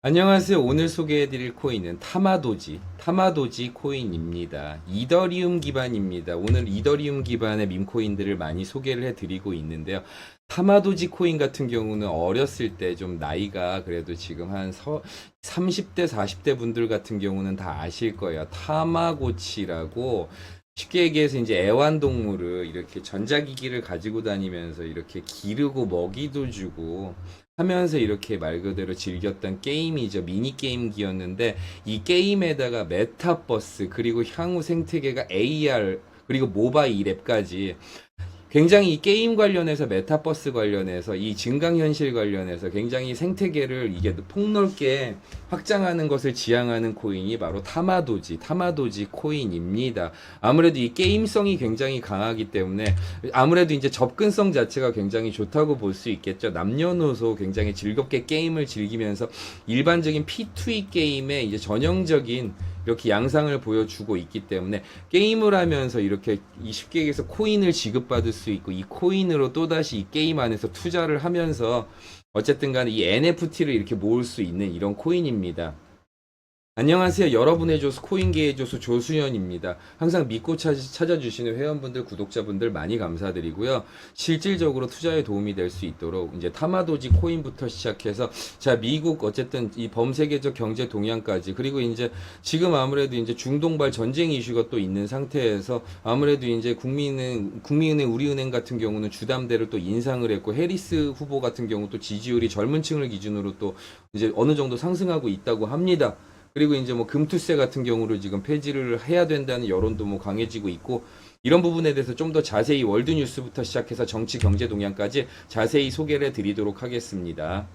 안녕하세요. 오늘 소개해드릴 코인은 타마도지 코인입니다. 이더리움 기반입니다. 오늘 이더리움 기반의 밈코인들을 많이 소개를 해드리고 있는데요. 타마도지 코인 같은 경우는 어렸을 때 좀 나이가 그래도 지금 한 30대, 40대 분들 같은 경우는 다 아실 거예요. 타마고치라고 쉽게 얘기해서 이제 애완동물을 이렇게 전자기기를 가지고 다니면서 이렇게 기르고 먹이도 주고 하면서 이렇게 말 그대로 즐겼던 게임이죠. 미니게임기였는데 이 게임에다가 메타버스 그리고 향후 생태계가 AR 그리고 모바일 앱까지 굉장히 이 게임 관련해서 메타버스 관련해서 이 증강현실 관련해서 굉장히 생태계를 이게 폭넓게 확장하는 것을 지향하는 코인이 바로 타마도지 코인입니다. 아무래도 이 게임성이 굉장히 강하기 때문에 아무래도 이제 접근성 자체가 굉장히 좋다고 볼 수 있겠죠. 남녀노소 굉장히 즐겁게 게임을 즐기면서 일반적인 P2E 게임의 이제 전형적인 이렇게 양상을 보여주고 있기 때문에 게임을 하면서 이렇게 쉽게 얘기해서 코인을 지급받을 수 있고 이 코인으로 또다시 이 게임 안에서 투자를 하면서 어쨌든 간에 이 NFT를 이렇게 모을 수 있는 이런 코인입니다. 안녕하세요. 여러분의 조수 코인계의 조수 조수현입니다. 항상 믿고 찾아주시는 회원분들, 구독자분들 많이 감사드리고요. 실질적으로 투자에 도움이 될 수 있도록 이제 타마도지 코인부터 시작해서 자 미국 어쨌든 이 범세계적 경제 동향까지 그리고 이제 지금 아무래도 이제 중동발 전쟁 이슈가 또 있는 상태에서 아무래도 이제 국민은행, 우리은행 같은 경우는 주담대를 또 인상을 했고 해리스 후보 같은 경우 또 지지율이 젊은 층을 기준으로 또 이제 어느 정도 상승하고 있다고 합니다. 그리고 이제 뭐 금투세 같은 경우를 지금 폐지를 해야 된다는 여론도 뭐 강해지고 있고 이런 부분에 대해서 좀 더 자세히 월드 뉴스부터 시작해서 정치 경제 동향까지 자세히 소개를 드리도록 하겠습니다.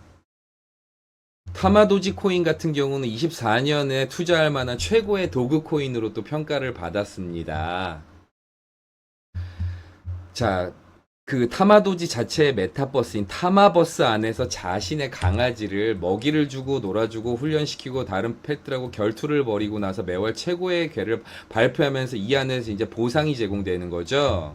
타마도지 코인 같은 경우는 24년에 투자할 만한 최고의 도구 코인으로 또 평가를 받았습니다. 자, 그 타마도지 자체의 메타버스인 타마버스 안에서 자신의 강아지를 먹이를 주고 놀아주고 훈련시키고 다른 펫들하고 결투를 벌이고 나서 매월 최고의 괴를 발표하면서 이 안에서 이제 보상이 제공되는 거죠.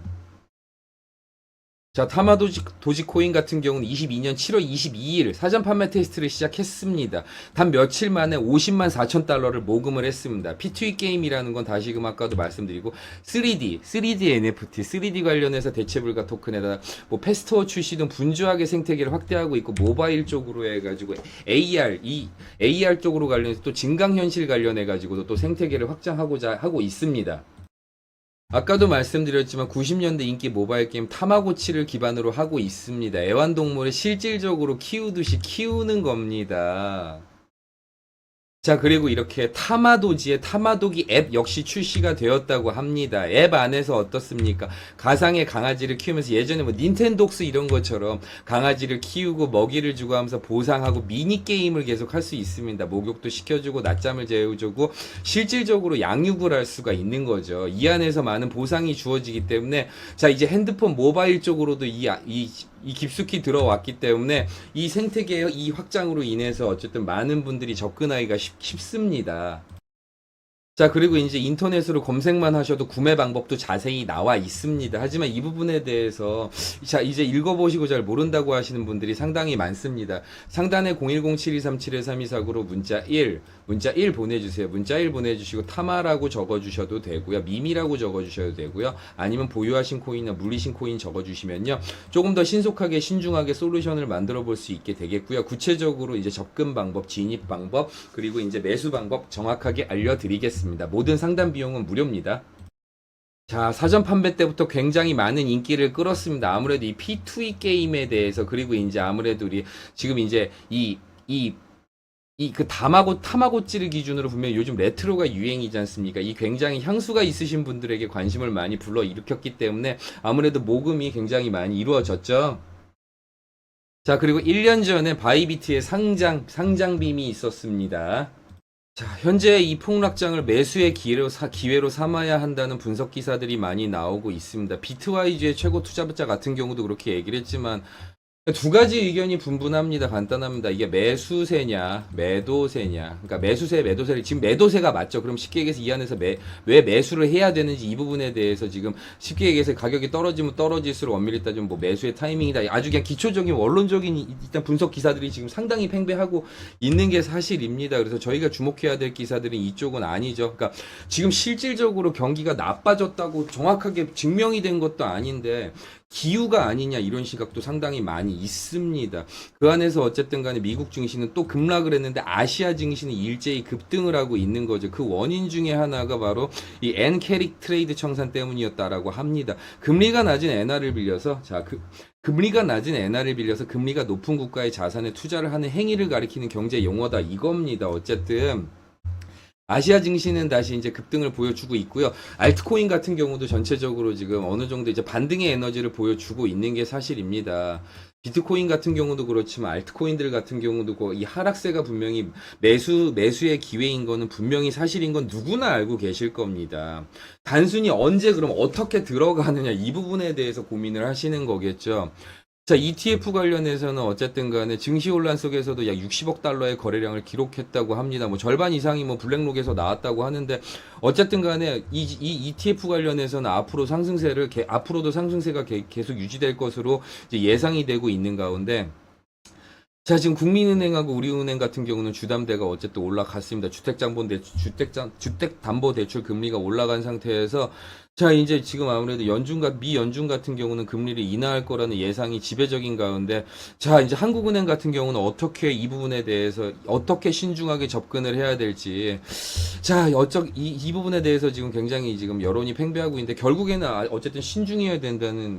자, 타마도지 코인 같은 경우는 22년 7월 22일 사전 판매 테스트를 시작했습니다. 단 며칠 만에 50만 4천 달러를 모금을 했습니다. P2E 게임이라는 건 다시금 아까도 말씀드리고 3D NFT, 3D 관련해서 대체 불가 토큰에다 뭐 패스트워 출시 등 분주하게 생태계를 확대하고 있고 모바일 쪽으로 해가지고 AR 쪽으로 관련해서 또 증강현실 관련해가지고도 또 생태계를 확장하고자 하고 있습니다. 아까도 말씀드렸지만 90년대 인기 모바일 게임 타마고치를 기반으로 하고 있습니다. 애완동물을 실질적으로 키우듯이 키우는 겁니다. 자, 그리고 이렇게 타마도지의 타마도기 앱 역시 출시가 되었다고 합니다. 앱 안에서 어떻습니까? 가상의 강아지를 키우면서 예전에 뭐 닌텐독스 이런 것처럼 강아지를 키우고 먹이를 주고 하면서 보상하고 미니게임을 계속 할 수 있습니다. 목욕도 시켜주고 낮잠을 재워주고 실질적으로 양육을 할 수가 있는 거죠. 이 안에서 많은 보상이 주어지기 때문에 자, 이제 핸드폰 모바일 쪽으로도 이 깊숙이 들어왔기 때문에 이 생태계의 이 확장으로 인해서 어쨌든 많은 분들이 접근하기가 쉽습니다. 자, 그리고 이제 인터넷으로 검색만 하셔도 구매 방법도 자세히 나와 있습니다. 하지만 이 부분에 대해서 자, 이제 읽어보시고 잘 모른다고 하시는 분들이 상당히 많습니다. 상단에 010-7237-3249로 문자 1 보내주세요. 문자 1 보내주시고 타마라고 적어주셔도 되고요. 미미라고 적어주셔도 되고요. 아니면 보유하신 코인이나 물리신 코인 적어주시면요. 조금 더 신속하게 신중하게 솔루션을 만들어 볼 수 있게 되겠고요. 구체적으로 이제 접근 방법, 진입 방법, 그리고 이제 매수 방법 정확하게 알려드리겠습니다. 모든 상담 비용은 무료입니다. 자, 사전 판매 때부터 굉장히 많은 인기를 끌었습니다. 아무래도 이 P2E 게임에 대해서 그리고 이제 아무래도 우리 지금 이제 그 타마고찌를 기준으로 보면 요즘 레트로가 유행이지 않습니까? 이 굉장히 향수가 있으신 분들에게 관심을 많이 불러 일으켰기 때문에 아무래도 모금이 굉장히 많이 이루어졌죠. 자, 그리고 1년 전에 바이비트의 상장빔이 있었습니다. 자, 현재 이 폭락장을 매수의 기회로 삼아야 한다는 분석 기사들이 많이 나오고 있습니다. 비트와이즈의 최고 투자자 같은 경우도 그렇게 얘기를 했지만 두 가지 의견이 분분합니다. 간단합니다. 이게 매수세냐, 매도세냐. 그러니까 매수세, 매도세를 지금 매도세가 맞죠. 그럼 쉽게 얘기해서 이 안에서 왜 매수를 해야 되는지 이 부분에 대해서 지금 쉽게 얘기해서 가격이 떨어지면 떨어질수록 엄밀히 따지면 뭐 매수의 타이밍이다. 아주 그냥 기초적인 원론적인 일단 분석 기사들이 지금 상당히 팽배하고 있는 게 사실입니다. 그래서 저희가 주목해야 될 기사들은 이쪽은 아니죠. 그러니까 지금 실질적으로 경기가 나빠졌다고 정확하게 증명이 된 것도 아닌데 기후가 아니냐 이런 시각도 상당히 많이 있습니다. 그 안에서 어쨌든 간에 미국 증시는 또 급락을 했는데 아시아 증시는 일제히 급등을 하고 있는 거죠. 그 원인 중에 하나가 바로 이 엔캐릭 트레이드 청산 때문이었다라고 합니다. 금리가 낮은 엔화를 빌려서 금리가 낮은 엔화를 빌려서 금리가 높은 국가의 자산에 투자를 하는 행위를 가리키는 경제 용어다 이겁니다. 어쨌든 아시아 증시는 다시 이제 급등을 보여주고 있고요. 알트코인 같은 경우도 전체적으로 지금 어느 정도 이제 반등의 에너지를 보여주고 있는 게 사실입니다. 비트코인 같은 경우도 그렇지만 알트코인들 같은 경우도 이 하락세가 분명히 매수의 기회인 거는 분명히 사실인 건 누구나 알고 계실 겁니다. 단순히 언제 그럼 어떻게 들어가느냐 이 부분에 대해서 고민을 하시는 거겠죠. 자, ETF 관련해서는 어쨌든 간에 증시 혼란 속에서도 약 60억 달러의 거래량을 기록했다고 합니다. 뭐 절반 이상이 뭐 블랙록에서 나왔다고 하는데 어쨌든 간에 이 ETF 관련해서는 앞으로도 상승세가 계속 유지될 것으로 이제 예상이 되고 있는 가운데 자, 지금 국민은행하고 우리은행 같은 경우는 주담대가 어쨌든 올라갔습니다. 주택담보대출 금리가 올라간 상태에서 자, 이제 지금 아무래도 미 연준 같은 경우는 금리를 인하할 거라는 예상이 지배적인 가운데 자, 이제 한국은행 같은 경우는 어떻게 이 부분에 대해서 어떻게 신중하게 접근을 해야 될지 자, 이 부분에 대해서 지금 굉장히 지금 여론이 팽배하고 있는데 결국에는 어쨌든 신중해야 된다는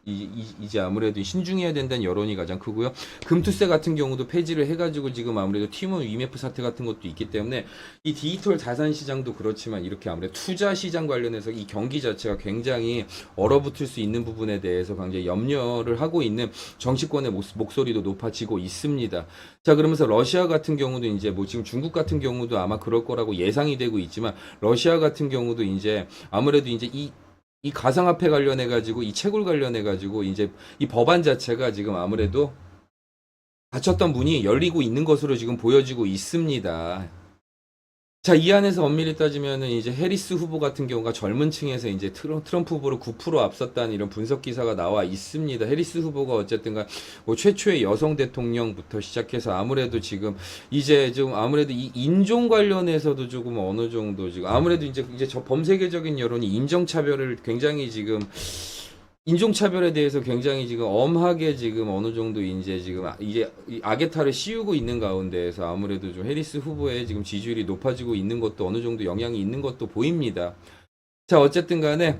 이제 아무래도 신중해야 된다는 여론이 가장 크고요. 금투세 같은 경우도 폐지를 해가지고 지금 아무래도 티몬 위메프 사태 같은 것도 있기 때문에 이 디지털 자산 시장도 그렇지만 이렇게 아무래도 투자 시장 관련해서 이 경기 자체가 굉장히 얼어붙을 수 있는 부분에 대해서 굉장히 염려를 하고 있는 정치권의 목소리도 높아지고 있습니다. 자, 그러면서 러시아 같은 경우도 이제 뭐 지금 중국 같은 경우도 아마 그럴 거라고 예상이 되고 있지만 러시아 같은 경우도 이제 아무래도 이제 이 가상화폐 관련해가지고, 이 채굴 관련해가지고, 이제 이 법안 자체가 지금 아무래도 닫혔던 문이 열리고 있는 것으로 지금 보여지고 있습니다. 자, 이 안에서 엄밀히 따지면은 이제 해리스 후보 같은 경우가 젊은 층에서 이제 트럼프 후보를 9% 앞섰다는 이런 분석 기사가 나와 있습니다. 해리스 후보가 어쨌든간 뭐 최초의 여성 대통령부터 시작해서 아무래도 지금 이제 좀 아무래도 이 인종 관련해서도 조금 어느 정도 지금 아무래도 이제 저 범세계적인 여론이 인종차별을 굉장히 지금 인종차별에 대해서 굉장히 지금 엄하게 지금 어느 정도 이제 이 악의 탈을 씌우고 있는 가운데에서 아무래도 좀 해리스 후보의 지금 지지율이 높아지고 있는 것도 어느 정도 영향이 있는 것도 보입니다. 자, 어쨌든 간에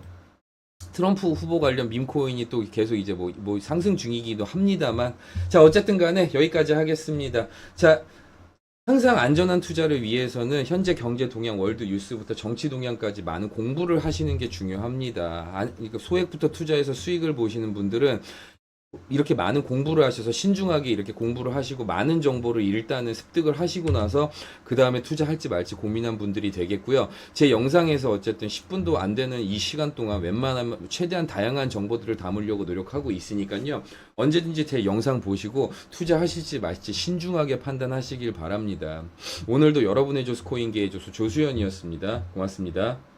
트럼프 후보 관련 밈코인이 또 계속 이제 뭐 상승 중이기도 합니다만 자, 어쨌든 간에 여기까지 하겠습니다. 자, 항상 안전한 투자를 위해서는 현재 경제 동향, 월드 뉴스부터 정치 동향까지 많은 공부를 하시는 게 중요합니다. 그러니까 소액부터 투자해서 수익을 보시는 분들은 이렇게 많은 공부를 하셔서 신중하게 이렇게 공부를 하시고 많은 정보를 일단은 습득을 하시고 나서 그 다음에 투자할지 말지 고민한 분들이 되겠고요. 제 영상에서 어쨌든 10분도 안 되는 이 시간 동안 웬만하면 최대한 다양한 정보들을 담으려고 노력하고 있으니까요. 언제든지 제 영상 보시고 투자하실지 말지 신중하게 판단하시길 바랍니다. 오늘도 여러분의 조수 코인계의 조수 조수연이었습니다. 고맙습니다.